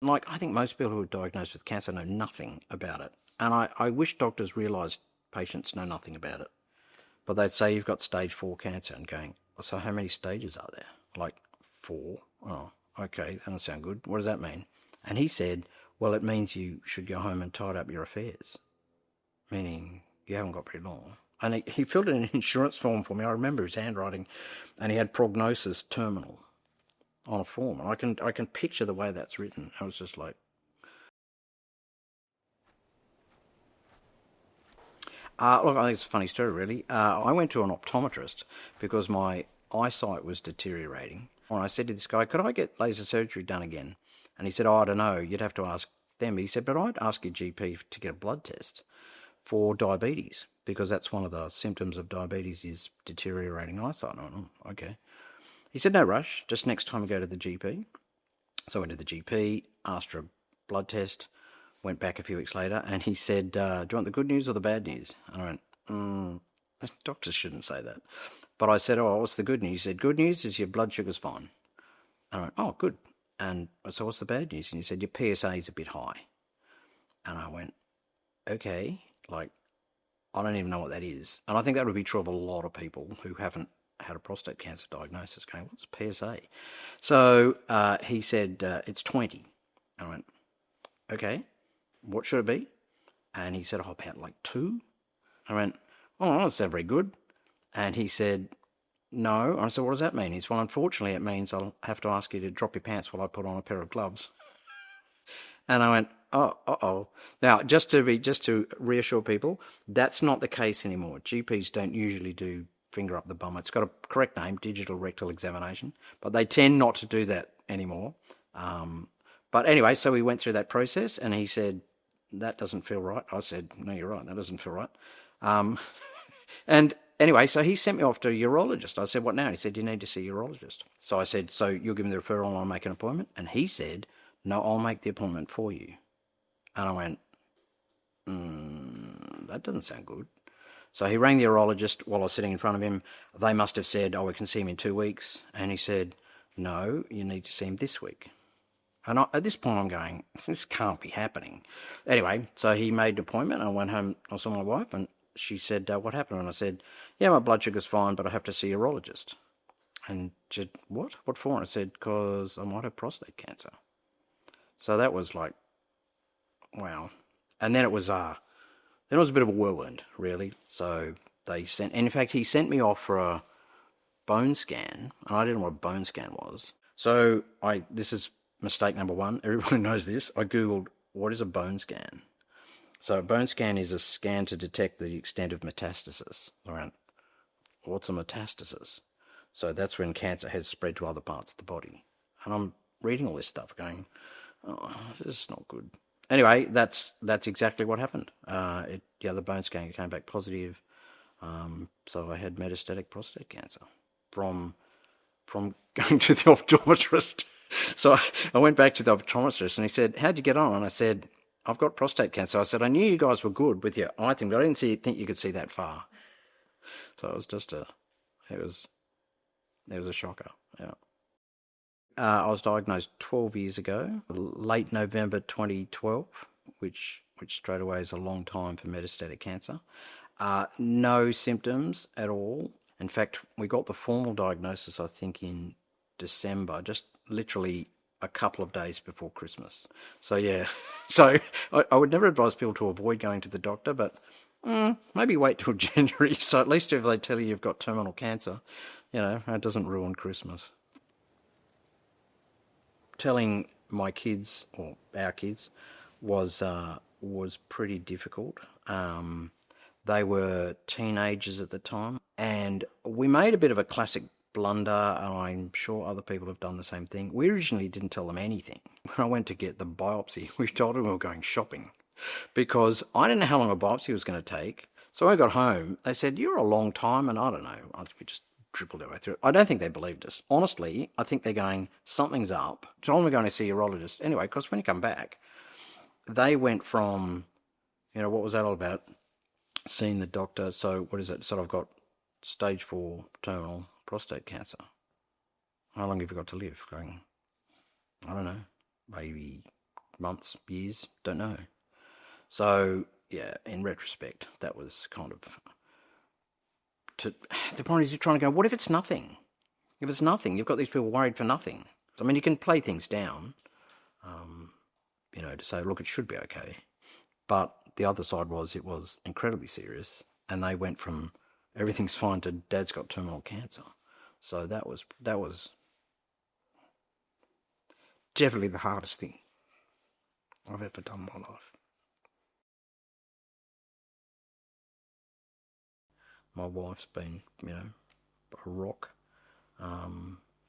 Like, I think most people who are diagnosed with cancer know nothing about it. And I wish doctors realised patients know nothing about it. But they'd say you've got stage 4 cancer and going, so how many stages are there? Like 4? Oh, okay, that doesn't sound good. What does that mean? And he said, well, it means you should go home and tidy up your affairs. Meaning you haven't got very long. And he filled in an insurance form for me. I remember his handwriting. And he had prognosis terminal on a form. And I can picture the way that's written. I was just like, look, I think it's a funny story, really. I went to an optometrist because my eyesight was deteriorating. And I said to this guy, could I get laser surgery done again? And he said, oh, I don't know. You'd have to ask them. He said, but I'd ask your GP to get a blood test for diabetes because that's one of the symptoms of diabetes is deteriorating eyesight. And I went, oh, okay. He said, no rush, just next time you go to the GP. So I went to the GP, asked for a blood test, went back a few weeks later, and he said, do you want the good news or the bad news? And I went, doctors shouldn't say that. But I said, oh, what's the good news? He said, good news is your blood sugar's fine. And I went, oh, good. And so what's the bad news? And he said, your PSA is a bit high. And I went, okay, like, I don't even know what that is. And I think that would be true of a lot of people who haven't had a prostate cancer diagnosis going, what's PSA? So he said, it's 20. I went, okay, what should it be? And he said, oh, about like 2. I went, oh, that's not very good. And he said, no. I said, what does that mean? He said, well, unfortunately, it means I'll have to ask you to drop your pants while I put on a pair of gloves. And I went, oh, uh-oh. Now, just to reassure people, that's not the case anymore. GPs don't usually do finger up the bum. It's got a correct name, digital rectal examination, but they tend not to do that anymore. But anyway, so we went through that process, and he said, that doesn't feel right. I said, no, you're right, that doesn't feel right. And anyway, so he sent me off to a urologist. I said, what now? He said, you need to see a urologist. So I said, so you'll give me the referral and I'll make an appointment? And he said, no, I'll make the appointment for you. And I went, that doesn't sound good. So he rang the urologist while I was sitting in front of him. They must have said, oh, we can see him in 2 weeks. And he said, no, you need to see him this week. And at this point I'm going, this can't be happening. Anyway, so he made an appointment. I went home, I saw my wife, and she said, what happened? And I said, yeah, my blood sugar's fine, but I have to see a urologist. And she said, what? What for? And I said, because I might have prostate cancer. So that was like, wow. And then it was a bit of a whirlwind, really. So they sent, and in fact, he sent me off for a bone scan, and I didn't know what a bone scan was. So this is mistake number 1. Everyone knows this. I Googled, what is a bone scan? So a bone scan is a scan to detect the extent of metastasis. I went, what's a metastasis? So that's when cancer has spread to other parts of the body. And I'm reading all this stuff going, oh, this is not good. Anyway, that's exactly what happened. The bone scan came back positive. So I had metastatic prostate cancer from going to the optometrist. So I went back to the optometrist and he said, how'd you get on? And I said, I've got prostate cancer. I said, I knew you guys were good with your eye thing, but I didn't think you could see that far. So it was just it was a shocker. Yeah. I was diagnosed 12 years ago, late November 2012, which straight away is a long time for metastatic cancer. No symptoms at all. In fact, we got the formal diagnosis, I think, in December, just literally a couple of days before Christmas. So yeah, so I would never advise people to avoid going to the doctor, but maybe wait till January. So at least if they tell you you've got terminal cancer, it doesn't ruin Christmas. Telling my kids, or our kids, was pretty difficult. They were teenagers at the time, and we made a bit of a classic blunder, and I'm sure other people have done the same thing. We originally didn't tell them anything. When I went to get the biopsy, we told them we were going shopping because I didn't know how long a biopsy was going to take. So when I got home, they said, you're a long time, and I don't know, we just dribbled our way through it. I don't think they believed us. Honestly, I think they're going, something's up. So I'm going to see a urologist. Anyway, because when you come back, they went from, what was that all about? Seeing the doctor. So what is it? So I've got stage 4 terminal prostate cancer. How long have you got to live? Going, I don't know, maybe months, years, don't know. So, yeah, in retrospect, that was kind of... the point is you're trying to go, what if it's nothing? If it's nothing, you've got these people worried for nothing. I mean, you can play things down, to say, look, it should be okay. But the other side was it was incredibly serious, and they went from everything's fine to Dad's got terminal cancer. So that was definitely the hardest thing I've ever done in my life. My wife's been, a rock.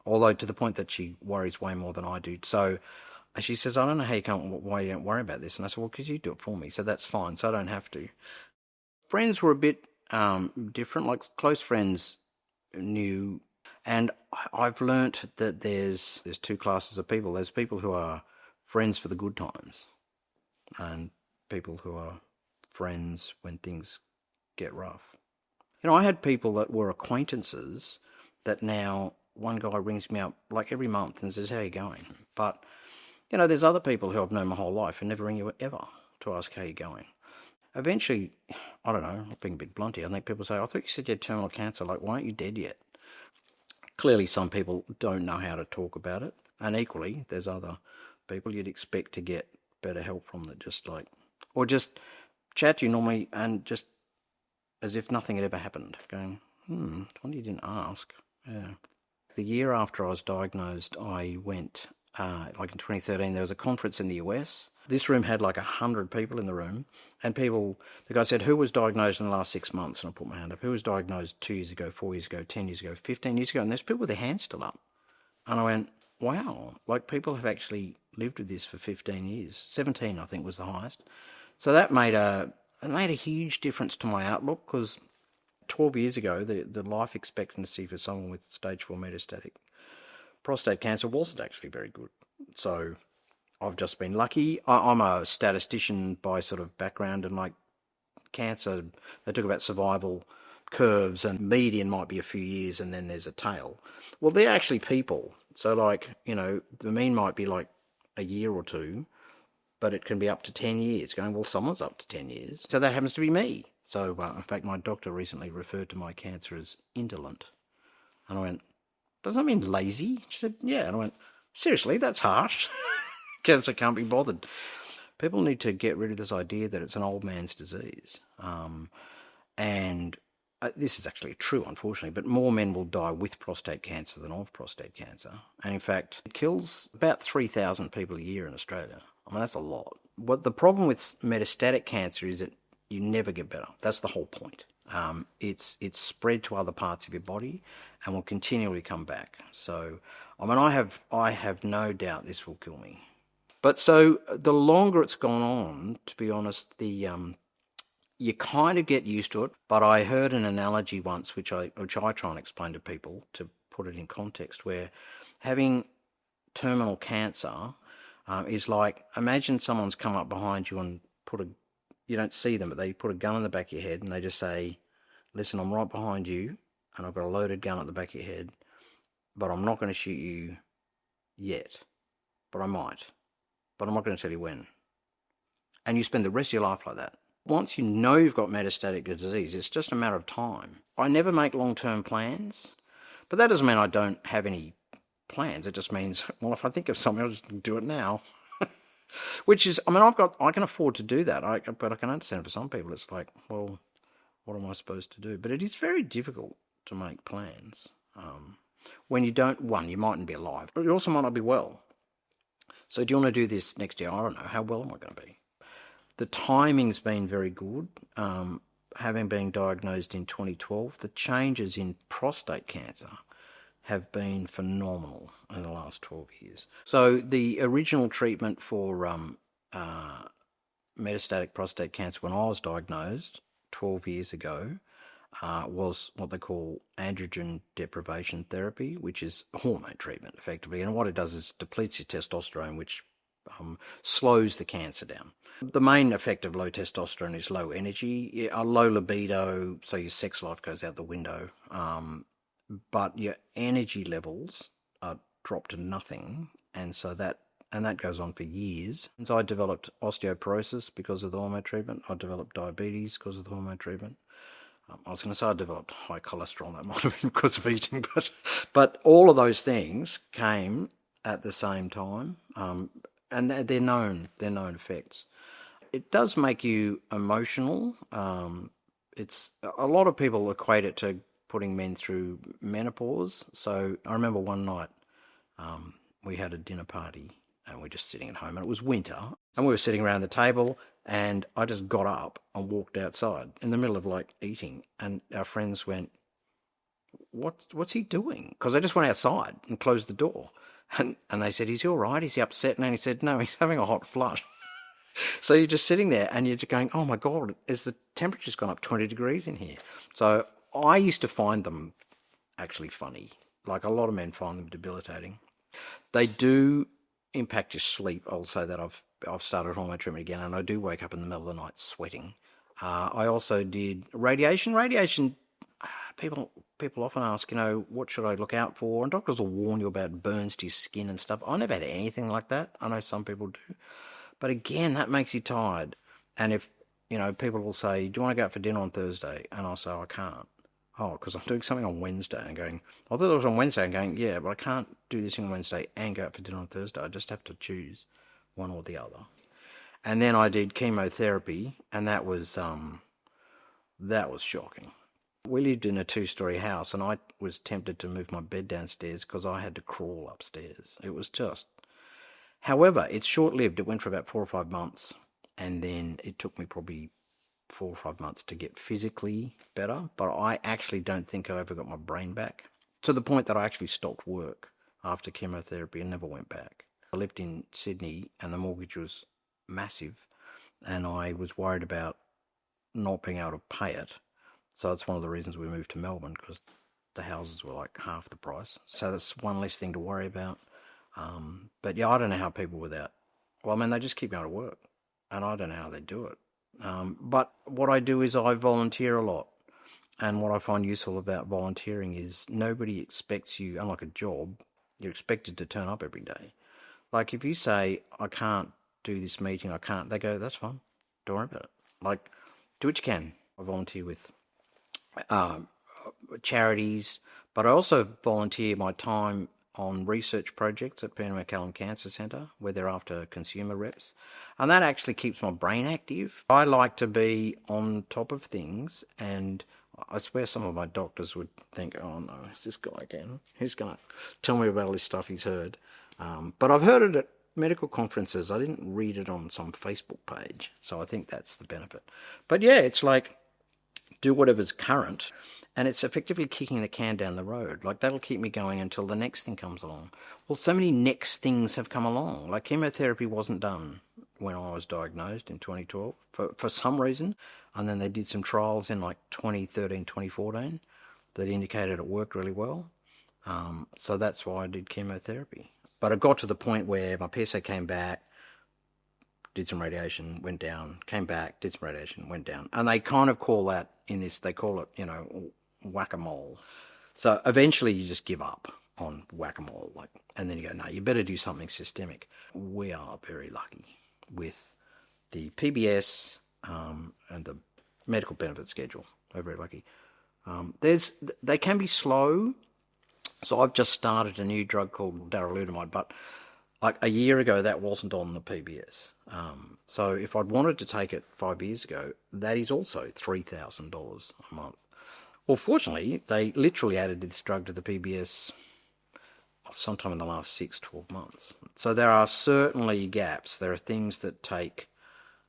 Although to the point that she worries way more than I do. So she says, I don't know why you don't worry about this. And I said, well, because you do it for me. So that's fine. So I don't have to. Friends were a bit different. Like close friends knew. And I've learnt that there's two classes of people. There's people who are friends for the good times and people who are friends when things get rough. I had people that were acquaintances that now one guy rings me up like every month and says, how are you going? But, there's other people who I've known my whole life who never ring you ever to ask how you're going. Eventually, I don't know, I'm being a bit blunt here, I think people say, I thought you said you had terminal cancer, like, why aren't you dead yet? Clearly, some people don't know how to talk about it. And equally, there's other people you'd expect to get better help from that or just chat to you normally and just as if nothing had ever happened, going, why you didn't ask? Yeah. The year after I was diagnosed, I went, in 2013, there was a conference in the US. This room had 100 people in the room, and the guy said, who was diagnosed in the last 6 months? And I put my hand up. Who was diagnosed 2 years ago, 4 years ago, 10 years ago, 15 years ago? And there's people with their hands still up. And I went, wow, people have actually lived with this for 15 years. 17, I think, was the highest. So that made a huge difference to my outlook, because 12 years ago, the life expectancy for someone with stage 4 metastatic prostate cancer wasn't actually very good. So I've just been lucky. I'm a statistician by sort of background, and cancer, they talk about survival curves, and median might be a few years and then there's a tail. Well, they're actually people. So the mean might be a year or two, but it can be up to 10 years. Going, well, someone's up to 10 years. So that happens to be me. So, in fact, my doctor recently referred to my cancer as indolent. And I went, does that mean lazy? She said, yeah. And I went, seriously, that's harsh. Cancer can't be bothered. People need to get rid of this idea that it's an old man's disease. This is actually true, unfortunately, but more men will die with prostate cancer than of prostate cancer. And in fact, it kills about 3,000 people a year in Australia. I mean, that's a lot. What the problem with metastatic cancer is that you never get better. That's the whole point. It's spread to other parts of your body and will continually come back. So, I mean, I have no doubt this will kill me. But so the longer it's gone on, to be honest, you kind of get used to it. But I heard an analogy once, which I try and explain to people to put it in context, where having terminal cancer is like, imagine someone's come up behind you and you don't see them, but they put a gun in the back of your head and they just say, listen, I'm right behind you and I've got a loaded gun at the back of your head, but I'm not going to shoot you yet. But I might. But I'm not going to tell you when. And you spend the rest of your life like that. Once you know you've got metastatic disease, it's just a matter of time. I never make long-term plans, but that doesn't mean I don't have any plans. It just means, well, if I think of something, I'll just do it now. Which is, I mean, I can afford to do that, but I can understand for some people it's like, well, what am I supposed to do? But it is very difficult to make plans. When you don't, you mightn't be alive, but you also might not be well. So do you want to do this next year? I don't know. How well am I going to be? The timing's been very good. Having been diagnosed in 2012, the changes in prostate cancer have been phenomenal in the last 12 years. So the original treatment for metastatic prostate cancer when I was diagnosed 12 years ago was what they call androgen deprivation therapy, which is hormone treatment effectively. And what it does is depletes your testosterone, which slows the cancer down. The main effect of low testosterone is low energy, a low libido, so your sex life goes out the window. But your energy levels are dropped to nothing, and so that and that goes on for years. And so I developed osteoporosis because of the hormone treatment. I developed diabetes because of the hormone treatment. I was going to say I developed high cholesterol. That might have been because of eating, but all of those things came at the same time, and they're known effects. It does make you emotional. It's a lot of people equate it to putting men through menopause. So I remember one night we had a dinner party and we were just sitting at home, and it was winter, and we were sitting around the table, and I just got up and walked outside in the middle of like eating, and our friends went, what's he doing? Because I just went outside and closed the door, and they said, is he all right? Is he upset? And he said, no, he's having a hot flush. So you're just sitting there and you're just going, oh my God, is the temperature's gone up 20 degrees in here? So I used to find them actually funny. Like a lot of men find them debilitating. They do impact your sleep. I'll say that I've started hormone treatment again, and I do wake up in the middle of the night sweating. I also did radiation. Radiation, people often ask, what should I look out for? And doctors will warn you about burns to your skin and stuff. I never had anything like that. I know some people do. But again, that makes you tired. And if, people will say, do you want to go out for dinner on Thursday? And I'll say, I can't. Oh, because I'm doing something on Wednesday. And going, I thought it was on Wednesday. And going, yeah, but I can't do this on Wednesday and go out for dinner on Thursday. I just have to choose one or the other. And then I did chemotherapy, and that was shocking. We lived in a 2-story house, and I was tempted to move my bed downstairs because I had to crawl upstairs. It was just... However, it's short-lived. It went for about 4 or 5 months, and then it took me probably 4 or 5 months to get physically better, but I actually don't think I ever got my brain back, to the point that I actually stopped work after chemotherapy and never went back. I lived in Sydney, and the mortgage was massive, and I was worried about not being able to pay it. So that's one of the reasons we moved to Melbourne, because the houses were like half the price. So that's one less thing to worry about. But yeah, I don't know how people without... Well, I mean, they just keep going to work, and I don't know how they do it. But what I do is I volunteer a lot. And what I find useful about volunteering is nobody expects you, unlike a job, you're expected to turn up every day. Like if you say, I can't do this meeting, I can't, they go, that's fine, don't worry about it. Like, do what you can. I volunteer with charities, but I also volunteer my time on research projects at Peter MacCallum Cancer Centre, where they're after consumer reps. And that actually keeps my brain active. I like to be on top of things, and I swear some of my doctors would think, oh no, it's this guy again. He's going to tell me about all this stuff he's heard. But I've heard it at medical conferences. I didn't read it on some Facebook page. So I think that's the benefit. But yeah, it's like, do whatever's current, and it's effectively kicking the can down the road. Like, that'll keep me going until the next thing comes along. Well, so many next things have come along. Like, chemotherapy wasn't done when I was diagnosed in 2012 for some reason. And then they did some trials in like 2013, 2014 that indicated it worked really well. So that's why I did chemotherapy. But it got to the point where my PSA came back, did some radiation, went down, came back, did some radiation, went down. And they kind of call that in this, they call it, whack-a-mole. So eventually you just give up on whack-a-mole, and then you go, no, you better do something systemic. We are very lucky with the PBS and the medical benefit schedule. We're very lucky. They can be slow. So I've just started a new drug called darolutamide, but like a year ago, that wasn't on the PBS. So if I'd wanted to take it 5 years ago, that is also $3,000 a month. Well, fortunately, they literally added this drug to the PBS sometime in the last 6-12 months. So there are certainly gaps. There are things that take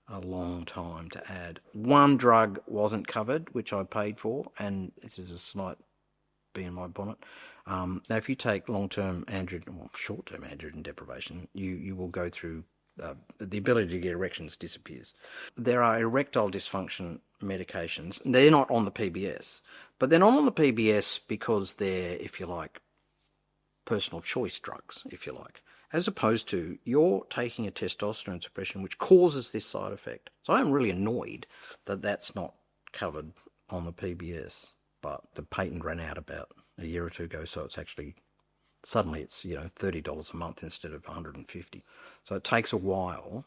a long time to add. One drug wasn't covered, which I paid for, and this is a slight bee in my bonnet. Now, if you take short-term androgen deprivation, you will go through, the ability to get erections disappears. There are erectile dysfunction medications. They're not on the PBS, but they're not on the PBS because they're, if you like, personal choice drugs, if you like, as opposed to you're taking a testosterone suppression which causes this side effect. So I'm really annoyed that that's not covered on the PBS, but the patent ran out about a year or two ago, so it's actually suddenly it's, $30 a month instead of $150. So it takes a while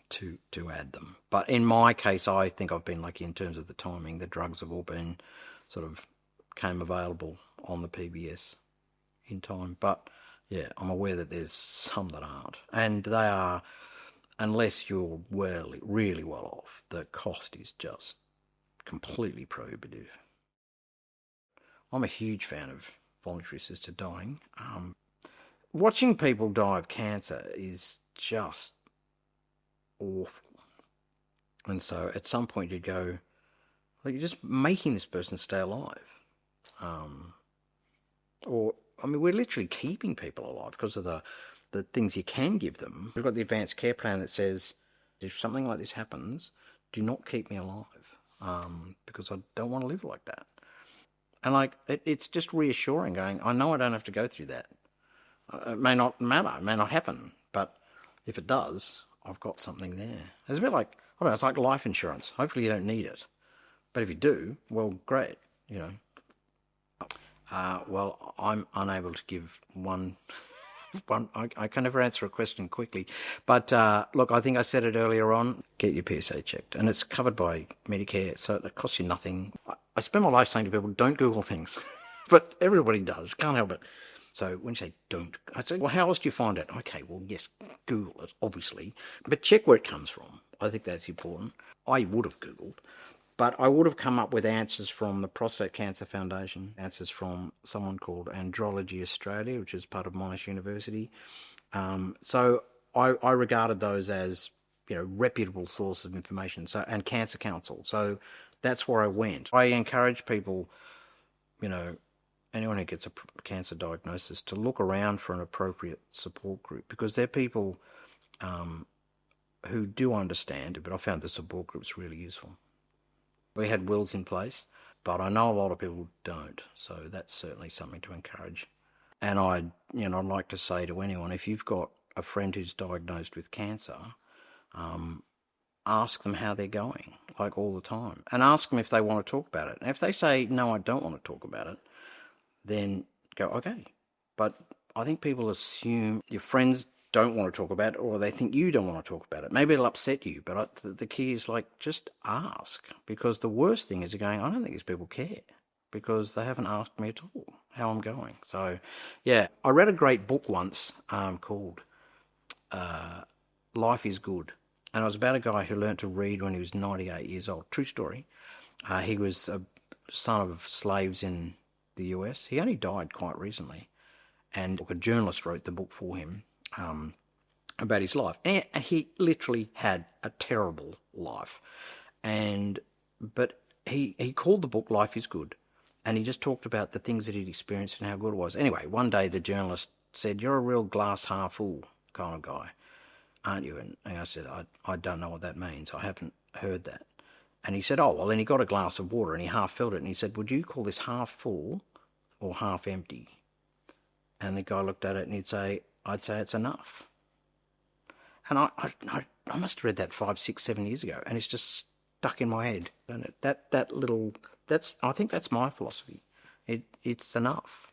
to add them. But in my case, I think I've been lucky in terms of the timing. The drugs have all been sort of came available on the PBS in time. But yeah, I'm aware that there's some that aren't. And they are, unless you're really well off, the cost is just completely prohibitive. I'm a huge fan of voluntary assisted dying. Watching people die of cancer is just awful. And so at some point you'd go, well, you're just making this person stay alive. We're literally keeping people alive because of the things you can give them. We've got the advanced care plan that says, if something like this happens, do not keep me alive, because I don't want to live like that. And it's just reassuring going, I know I don't have to go through that. It may not matter, it may not happen, but if it does, I've got something there. It's a bit like, I don't know, it's like life insurance. Hopefully you don't need it. But if you do, well, great, Well, I'm unable to give one. I can never answer a question quickly. But look, I think I said it earlier on, get your PSA checked. And it's covered by Medicare, so it costs you nothing. I spend my life saying to people, don't Google things. But everybody does, can't help it. So when you say don't, I say, well, how else do you find it? Okay, well, yes, Google it, obviously. But check where it comes from. I think that's important. I would have Googled. But I would have come up with answers from the Prostate Cancer Foundation, answers from someone called Andrology Australia, which is part of Monash University. So I regarded those as, reputable sources of information. So, and Cancer Council. So that's where I went. I encourage people, anyone who gets a cancer diagnosis to look around for an appropriate support group, because they're people who do understand it, but I found the support groups really useful. We had wills in place, but I know a lot of people don't, so that's certainly something to encourage. And I'd like to say to anyone, if you've got a friend who's diagnosed with cancer, ask them how they're going, like all the time, and ask them if they want to talk about it. And if they say, no, I don't want to talk about it, then go, okay. But I think people assume your friends don't want to talk about it, or they think you don't want to talk about it. Maybe it'll upset you, but the key is just ask, because the worst thing is going, I don't think these people care, because they haven't asked me at all how I'm going. So, yeah, I read a great book once called Life is Good, and it was about a guy who learnt to read when he was 98 years old. True story. He was a son of slaves in the US. He only died quite recently, and a journalist wrote the book for him about his life. And he literally had a terrible life. But he called the book Life is Good, and he just talked about the things that he'd experienced and how good it was. Anyway, one day the journalist said, you're a real glass half full kind of guy, aren't you? And I said, I don't know what that means. I haven't heard that. And he said, oh, well, then he got a glass of water and he half filled it, and he said, would you call this half full or half empty? And the guy looked at it and I'd say it's enough. And I must have read that 5, 6, 7 years ago, and it's just stuck in my head. And I think that's my philosophy. It's enough.